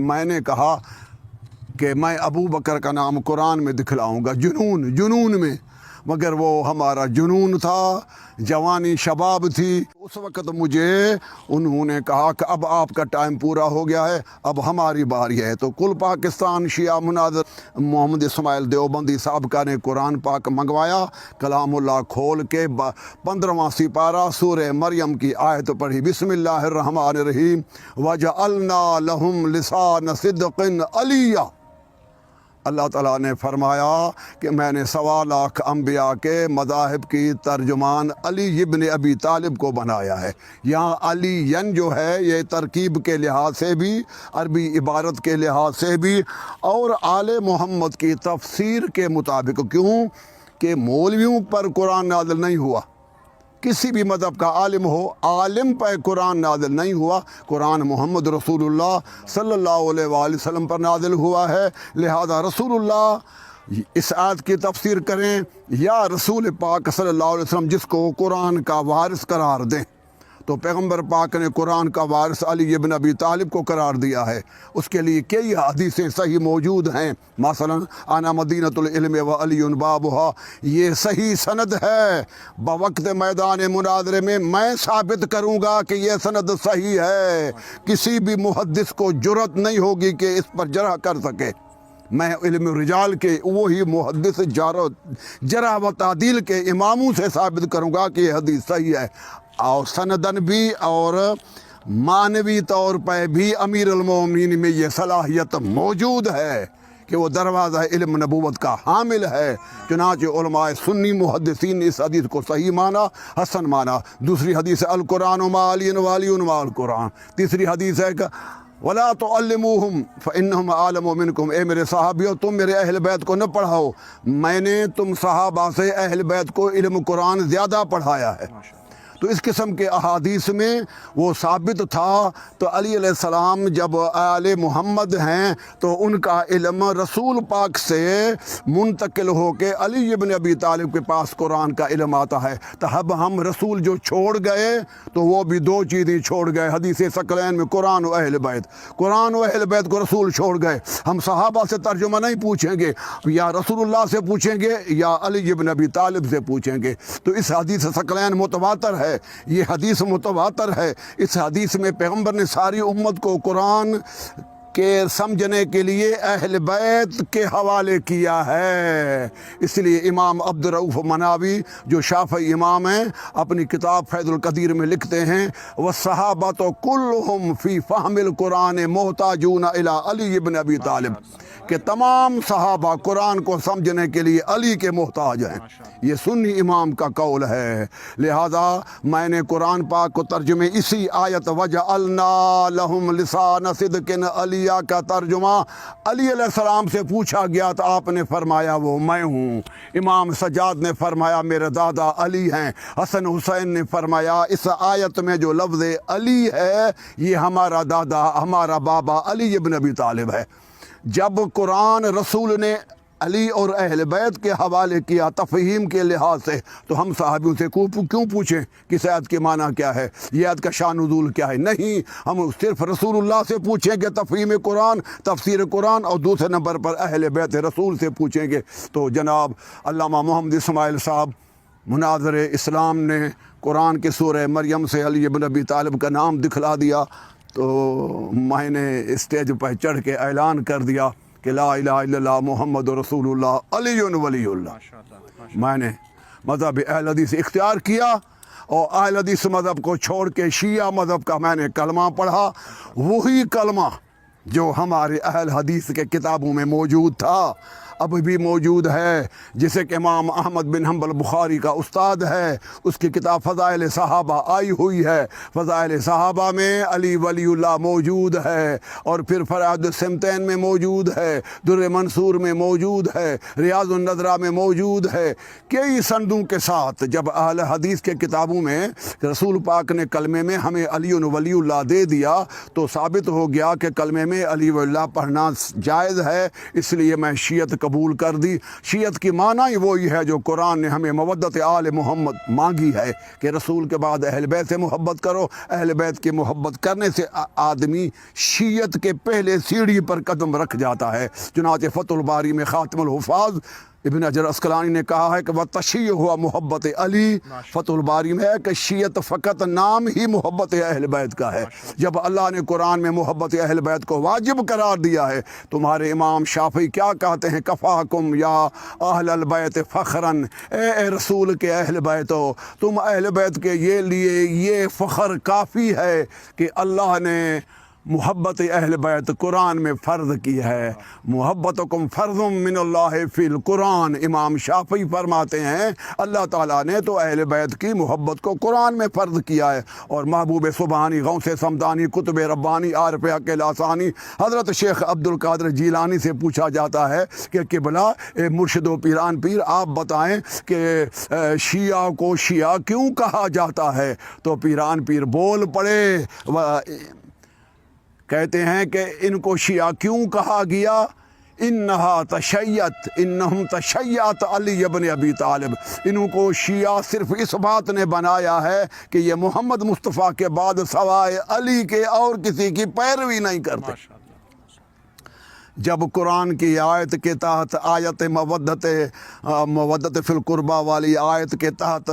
میں نے کہا کہ میں ابو بکر کا نام قرآن میں دکھلاؤں گا، جنون میں، مگر وہ ہمارا جنون تھا، جوانی شباب تھی۔ اس وقت مجھے انہوں نے کہا کہ اب آپ کا ٹائم پورا ہو گیا ہے، اب ہماری باری ہے۔ تو کل پاکستان شیعہ مناظر محمد اسماعیل دیوبندی صاحب کا نے قرآن پاک منگوایا، کلام اللہ کھول کے 15واں سپارہ سورہ مریم کی آیت پڑھی، بسم اللہ الرحمن الرحیم، وَجَعَلْنَا لَهُمْ لِسَانَ صِدْقٍ عَلِيًّا۔ اللہ تعالیٰ نے فرمایا کہ میں نے 1.25 لاکھ انبیاء کے مذاہب کی ترجمان علی ابن ابی طالب کو بنایا ہے۔ یہاں علی جو ہے یہ ترکیب کے لحاظ سے بھی، عربی عبارت کے لحاظ سے بھی، اور آل محمد کی تفسیر کے مطابق، کیوں کہ مولویوں پر قرآن نازل نہیں ہوا، کسی بھی مذہب کا عالم ہو، عالم پر قرآن نازل نہیں ہوا، قرآن محمد رسول اللہ صلی اللہ علیہ وآلہ وسلم پر نازل ہوا ہے۔ لہذا رسول اللہ اس آیت کی تفسیر کریں یا رسول پاک صلی اللہ علیہ وسلم جس کو قرآن کا وارث قرار دیں، تو پیغمبر پاک نے قرآن کا وارث علی ابن ابی طالب کو قرار دیا ہے۔ اس کے لیے کئی حدیثیں صحیح موجود ہیں، مثلا انا مدینۃ العلم و علی بابھا، یہ صحیح سند ہے۔ بوقت میدان مناظرے میں ثابت کروں گا کہ یہ سند صحیح ہے، کسی بھی محدث کو جرأت نہیں ہوگی کہ اس پر جرح کر سکے۔ میں علم رجال کے وہی محدث جرح و تعدیل کے اماموں سے ثابت کروں گا کہ یہ حدیث صحیح ہے، اور سندن بھی اور معنوی طور پہ بھی امیر المومنین میں یہ صلاحیت موجود ہے کہ وہ دروازہ علم نبوت کا حامل ہے۔ چنانچہ علماء سنی محدثین نے اس حدیث کو صحیح مانا، حسن مانا۔ دوسری حدیث ہے القرآن مع علی وعلی مع القرآن۔ تیسری حدیث ہے کہ وَلَا تُعَلِّمُوهُمْ فَإِنَّهُمْ أَعْلَمُ مِنْكُمْ، اے میرے صحابیوں تم میرے اہل بیت کو نہ پڑھاؤ، میں نے تم صحابہ سے اہل بیت کو علم قرآن زیادہ پڑھایا ہے۔ تو اس قسم کے احادیث میں وہ ثابت تھا۔ تو علی علیہ السلام جب آل محمد ہیں تو ان کا علم رسول پاک سے منتقل ہو کے علی ابن ابی طالب کے پاس قرآن کا علم آتا ہے۔ تو اب ہم رسول جو چھوڑ گئے تو وہ بھی 2 چیزیں چھوڑ گئے حدیث ثقلین میں، قرآن و اہل بیت۔ قرآن و اہل بیت کو رسول چھوڑ گئے۔ ہم صحابہ سے ترجمہ نہیں پوچھیں گے، یا رسول اللہ سے پوچھیں گے یا علی ابن ابی طالب سے پوچھیں گے۔ تو اس حدیث ثقلین متواتر ہے، یہ حدیث متواتر ہے۔ اس حدیث میں پیغمبر نے ساری امت کو قرآن کے سمجھنے کے لیے اہل بیت کے حوالے کیا ہے۔ اس لیے امام عبدالرؤف مناوی جو شافعی امام ہیں اپنی کتاب فیض القدیر میں لکھتے ہیں وَالصَّحَابَةُ كُلُّهُمْ فِي فَهْمِ الْقُرْآنِ مُحْتَاجُونَ إِلَىٰ عَلِيِّ بْنِ أَبِي طالب، کہ تمام صحابہ قرآن کو سمجھنے کے لیے علی کے محتاج ہیں۔ یہ سنی امام کا قول ہے۔ لہذا میں نے قرآن پاک کو ترجمے اسی آیت وَجَعَلْنَا لَهُمْ لِسَانَ صِدْقٍ عَلِيًّا کا ترجمہ علی علیہ السلام سے پوچھا گیا تو آپ نے فرمایا وہ میں ہوں۔ امام سجاد نے فرمایا میرے دادا علی ہیں۔ حسن حسین نے فرمایا اس آیت میں جو لفظ علی ہے یہ ہمارا دادا، ہمارا بابا علی ابن ابی طالب ہے۔ جب قرآن رسول نے علی اور اہل بیت کے حوالے کیا تفہیم کے لحاظ سے، تو ہم صحابیوں سے کیوں پوچھیں کہ آیت کے معنی کیا ہے، یہ آیت کا شان نزول کیا ہے؟ نہیں، ہم صرف رسول اللہ سے پوچھیں گے تفہیم قرآن، تفسیر قرآن، اور دوسرے نمبر پر اہل بیت رسول سے پوچھیں گے۔ تو جناب علامہ محمد اسماعیل صاحب مناظر اسلام نے قرآن کے سورہ مریم سے علی ابن ابی طالب کا نام دکھلا دیا، تو میں نے اسٹیج پر چڑھ کے اعلان کر دیا کہ لا الہ الا اللہ محمد رسول اللہ علی ولی اللہ۔ میں نے مذہب اہل حدیث اختیار کیا، اور اہل حدیث مذہب کو چھوڑ کے شیعہ مذہب کا میں نے کلمہ پڑھا، وہی کلمہ جو ہمارے اہل حدیث کے کتابوں میں موجود تھا اب بھی موجود ہے، جسے کہ امام احمد بن حنبل بخاری کا استاد ہے، اس کی کتاب فضائل صحابہ آئی ہوئی ہے۔ فضائل صحابہ میں علی ولی اللہ موجود ہے، اور پھر فرائض السمتین میں موجود ہے، در منصور میں موجود ہے، ریاض النظرہ میں موجود ہے، کئی سندوں کے ساتھ۔ جب اہل حدیث کے کتابوں میں رسول پاک نے کلمے میں ہمیں علی ولی اللہ دے دیا تو ثابت ہو گیا کہ کلمے میں علی ولی اللہ پڑھنا جائز ہے، اس لیے میں شیعت قبول کر دی۔ شیعت کی معنی ہی وہی ہے جو قرآن نے ہمیں مودت آل محمد مانگی ہے کہ رسول کے بعد اہل بیت سے محبت کرو۔ اہل بیت کی محبت کرنے سے آدمی شیعت کے پہلے سیڑھی پر قدم رکھ جاتا ہے۔ چنانچہ فتح الباری میں خاتم الحفاظ ابن حجر عسقلانی نے کہا ہے کہ وہ تشیع ہوا محبت علی۔ فتح الباری میں ہے کہ شیعت فقط نام ہی محبت اہل بیت کا ہے۔ جب اللہ نے قرآن میں محبت اہل بیت کو واجب قرار دیا ہے، تمہارے امام شافعی کیا کہتے ہیں؟ کفاکم یا اہل البیت فخراً، اے رسول کے اہل بیت ہو، تم اہل بیت کے لیے یہ فخر کافی ہے کہ اللہ نے محبت اہل بیت قرآن میں فرض کی ہے۔ محبتکم فرض من اللہ فی القرآن، امام شافعی فرماتے ہیں اللہ تعالیٰ نے تو اہل بیت کی محبت کو قرآن میں فرض کیا ہے۔ اور محبوب سبحانی، غوث سمدانی، قطب ربانی، عارف حق لاسانی حضرت شیخ عبد القادر جیلانی سے پوچھا جاتا ہے کہ قبلہ مرشد و پیران پیر آپ بتائیں کہ شیعہ کو شیعہ کیوں کہا جاتا ہے؟ تو پیران پیر بول پڑے، کہتے ہیں کہ ان کو شیعہ کیوں کہا گیا؟ انہا تشیعت، انہم تشیعت علی ابن ابی طالب، انہوں کو شیعہ صرف اس بات نے بنایا ہے کہ یہ محمد مصطفیٰ کے بعد سوائے علی کے اور کسی کی پیروی نہیں کرتے۔ جب قرآن کی آیت کے تحت آیت مودت فی القربہ والی آیت کے تحت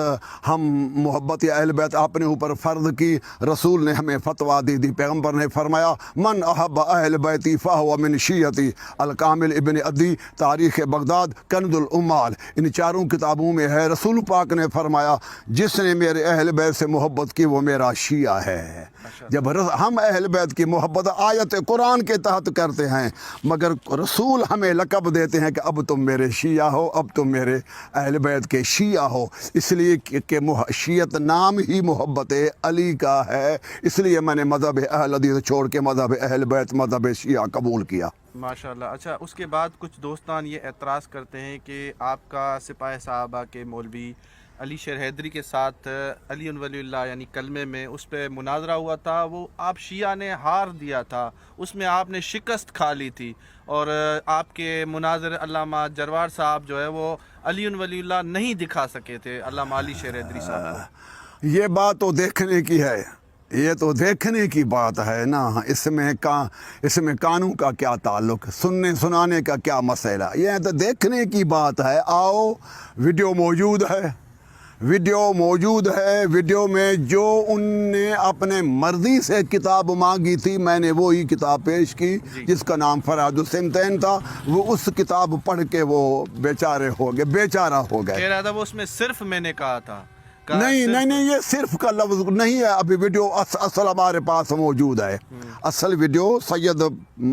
ہم محبت اہل بیت اپنے اوپر فرض کی، رسول نے ہمیں فتویٰ دی، پیغمبر نے فرمایا من احب اہل بیتی فہو من شیعتی، الکامل ابن عدی، تاریخ بغداد، کنز العمال، ان چاروں کتابوں میں ہے۔ رسول پاک نے فرمایا جس نے میرے اہل بیت سے محبت کی وہ میرا شیعہ ہے۔ جب ہم اہل بیت کی محبت آیت قرآن کے تحت کرتے ہیں، مگر رسول ہمیں لقب دیتے ہیں کہ اب تم میرے شیعہ ہو، اب تم میرے اہل بیت کے شیعہ ہو، اس لیے کہ شیعت نام ہی محبت علی کا ہے۔ اس لیے میں نے مذہب اہل حدیث چھوڑ کے مذہب اہل بیت، مذہب شیعہ قبول کیا۔ ماشاءاللہ۔ اچھا، اس کے بعد کچھ دوستان یہ اعتراض کرتے ہیں کہ آپ کا سپاہ صحابہ کے مولوی علی شیر حیدری کے ساتھ علی ولی اللہ یعنی کلمے میں اس پہ مناظرہ ہوا تھا، وہ آپ شیعہ نے ہار دیا تھا، اس میں آپ نے شکست کھا لی تھی، اور آپ کے مناظر علامہ جروار صاحب جو ہے وہ علی ولی اللہ نہیں دکھا سکے تھے علامہ علی شیر حیدری صاحب کو۔ یہ بات تو دیکھنے کی ہے، یہ تو دیکھنے کی بات ہے نا، اس میں قانون کا کیا تعلق، سننے سنانے کا کیا مسئلہ، یہ تو دیکھنے کی بات ہے۔ آؤ، ویڈیو موجود ہے، ویڈیو میں جو ان نے اپنے مرضی سے کتاب مانگی تھی، میں نے وہی کتاب پیش کی جس کا نام فراد السمتین تھا۔ وہ اس کتاب پڑھ کے وہ بیچارہ ہو گئے۔ کہہ رہا تھا وہ اس میں صرف میں نے کہا تھا۔ نہیں، یہ صرف کا لفظ نہیں ہے۔ ابھی ویڈیو اصل ہمارے پاس موجود ہے۔ اصل ویڈیو سید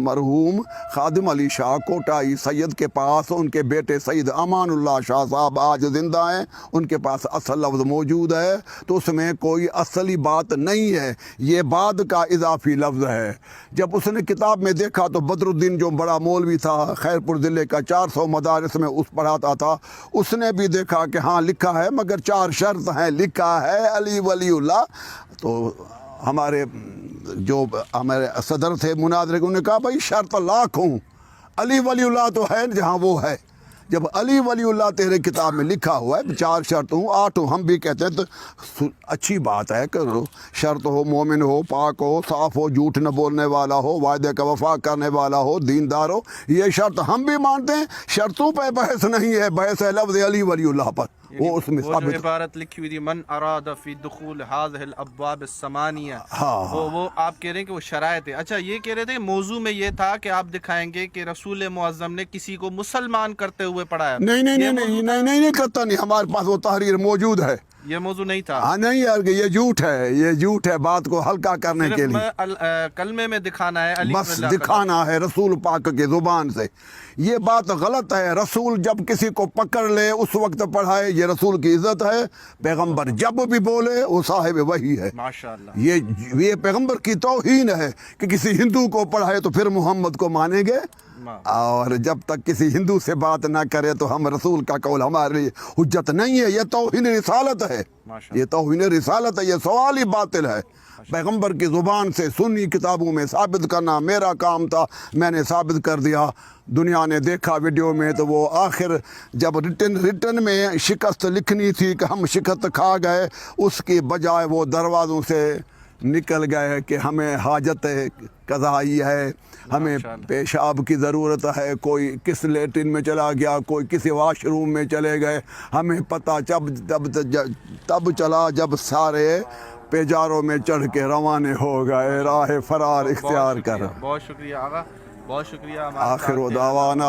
مرحوم خادم علی شاہ کوٹائی سید کے پاس، ان کے بیٹے سید امان اللہ شاہ صاحب آج زندہ ہیں، ان کے پاس اصل لفظ موجود ہے، تو اس میں کوئی اصلی بات نہیں ہے، یہ بعد کا اضافی لفظ ہے۔ جب اس نے کتاب میں دیکھا تو بدر الدین جو بڑا مولوی تھا خیر پور ضلع کا، 400 مدارس میں اس پڑھاتا تھا، اس نے بھی دیکھا کہ ہاں لکھا ہے مگر 4 شرط ہیں، لکھا ہے علی ولی اللہ۔ تو ہمارے صدر تھے مناظرے، انہوں نے کہا بھائی شرط لاکھ ہوں، علی ولی اللہ تو ہے جہاں وہ ہے۔ جب علی ولی اللہ تیرے کتاب میں لکھا ہوا ہے 4 شرط ہوں 8 ہوں، ہم بھی کہتے ہیں تو اچھی بات ہے کہ شرط ہو، مومن ہو، پاک ہو، صاف ہو، جھوٹ نہ بولنے والا ہو، وعدے کا وفا کرنے والا ہو، دیندار ہو، یہ شرط ہم بھی مانتے ہیں۔ شرطوں پہ بحث نہیں ہے، بحث ہے لفظ علی ولی اللہ پر۔ وہ اس میں جو عبارت لکھی ہوئی تھی من اراد فی دخول هذه الابواب الثمانیہ، وہ آپ کہہ رہے ہیں کہ وہ شرائط ہے۔ اچھا، یہ کہہ رہے تھے موضوع میں یہ تھا کہ آپ دکھائیں گے کہ رسول معظم نے کسی کو مسلمان کرتے ہوئے پڑھایا۔ نہیں کرتا نہیں، ہمارے پاس وہ تحریر موجود ہے۔ یہ موضوع نہیں تھا؟ ہاں نہیں یار، یہ جھوٹ ہے، بات کو ہلکا کرنے کے لیے کلمے میں دکھانا ہے، بس دکھانا ہے رسول پاک کی زبان سے۔ یہ بات غلط ہے، رسول جب کسی کو پکڑ لے اس وقت پڑھائے، یہ رسول کی عزت ہے۔ پیغمبر جب بھی بولے وہ صاحب وحی ہے، ماشاءاللہ۔ یہ پیغمبر کی توہین ہے کہ کسی ہندو کو پڑھائے تو پھر محمد کو مانیں گے؟ اور جب تک کسی ہندو سے بات نہ کرے تو ہم رسول کا قول ہمارے لیے حجت نہیں ہے. یہ توہین رسالت ہے, یہ توہین رسالت ہے, یہ سوال ہی باطل ہے. پیغمبر کی زبان سے سنی کتابوں میں ثابت کرنا میرا کام تھا, میں نے ثابت کر دیا. دنیا نے دیکھا ویڈیو میں, تو وہ آخر جب ریٹن میں شکست لکھنی تھی کہ ہم شکست کھا گئے, اس کی بجائے وہ دروازوں سے نکل گئے کہ ہمیں حاجت قضائی ہے, ہمیں پیشاب کی ضرورت ہے. کوئی کس لیٹرن میں چلا گیا, کوئی کسی واش روم میں چلے گئے. ہمیں پتہ تب چلا جب سارے پیجاروں میں چڑھ کے روانہ ہو گئے, راہ فرار اختیار کر. بہت شکریہ آقا, بہت شکریہ. آخر دعوانا